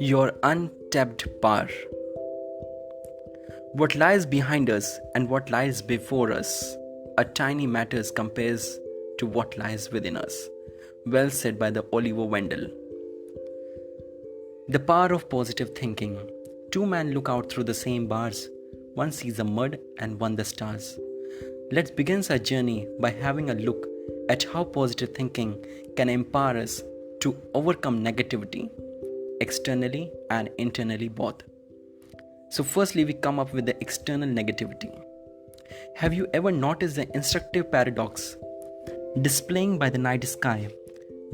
Your untapped power. What lies behind us and what lies before us are tiny matters compared to what lies within us. Well said by the Oliver Wendell. The power of positive thinking. Two men look out through the same bars. One sees the mud and one the stars. Let's begin our journey by having a look at how positive thinking can empower us to overcome negativity, externally and internally both. So firstly, we come up with the external negativity. Have you ever noticed the instructive paradox displaying by the night sky?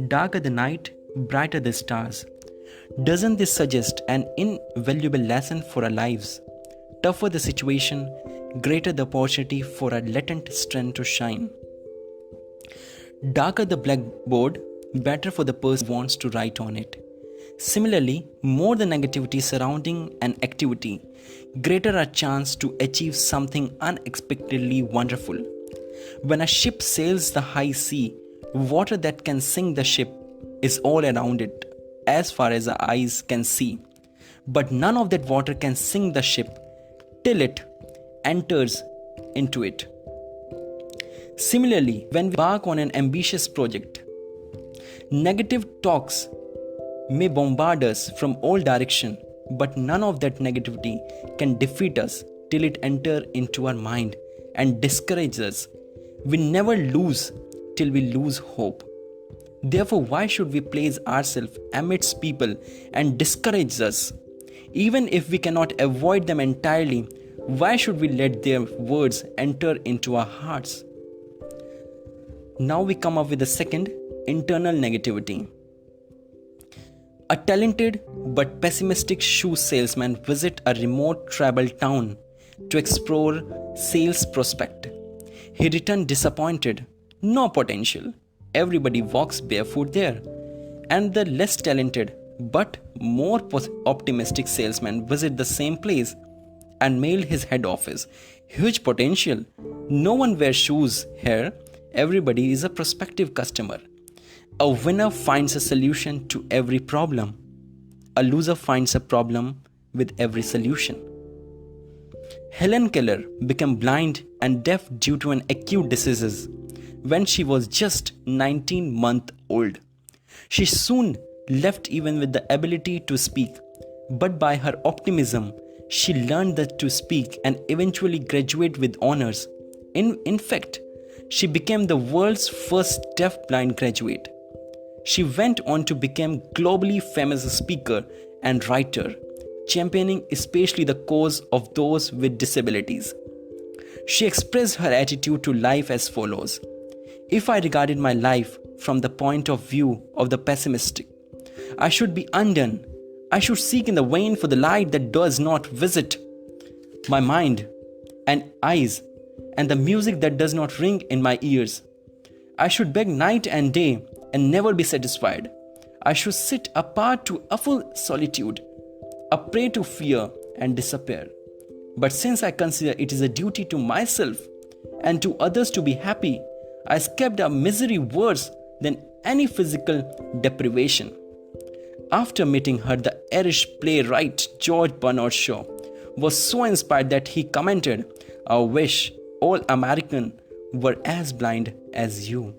Darker the night, brighter the stars. Doesn't this suggest an invaluable lesson for our lives? Tougher the situation, greater the opportunity for our latent strength to shine. Darker the blackboard, better for the person who wants to write on it. Similarly, more the negativity surrounding an activity, greater our chance to achieve something unexpectedly wonderful. When a ship sails the high sea, water that can sink the ship is all around it, as far as our eyes can see. But none of that water can sink the ship till it enters into it. Similarly, when we embark on an ambitious project, negative talks may bombard us from all directions, but none of that negativity can defeat us till it enters into our mind and discourages us. We never lose till we lose hope. Therefore, why should we place ourselves amidst people and discourage us? Even if we cannot avoid them entirely, why should we let their words enter into our hearts? Now we come up with the second, internal negativity. A talented but pessimistic shoe salesman visits a remote tribal town to explore sales prospect. He returned disappointed. No potential. Everybody walks barefoot there. And the less talented but more optimistic salesman visit the same place and mail his head office. Huge potential. No one wears shoes here. Everybody is a prospective customer. A winner finds a solution to every problem. A loser finds a problem with every solution. Helen Keller became blind and deaf due to an acute disease when she was just 19 months old. She soon left even with the ability to speak, but by her optimism, she learned that to speak and eventually graduate with honors. In fact, she became the world's first deaf-blind graduate. She went on to become globally famous speaker and writer, championing especially the cause of those with disabilities. She expressed her attitude to life as follows: if I regarded my life from the point of view of the pessimistic, I should be undone. I should seek in the vain for the light that does not visit my mind and eyes, and the music that does not ring in my ears. I should beg night and day and never be satisfied. I should sit apart to awful solitude, a prey to fear and despair. But since I consider it is a duty to myself and to others to be happy, I escaped a misery worse than any physical deprivation. After meeting her, the Irish playwright George Bernard Shaw was so inspired that he commented, "I wish all Americans were as blind as you."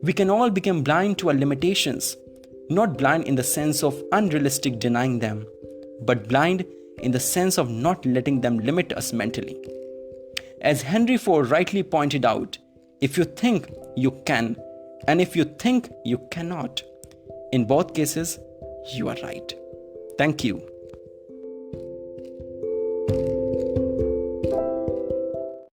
We can all become blind to our limitations, not blind in the sense of unrealistic denying them, but blind in the sense of not letting them limit us mentally. As Henry Ford rightly pointed out, if you think you can, and if you think you cannot, in both cases, you are right. Thank you.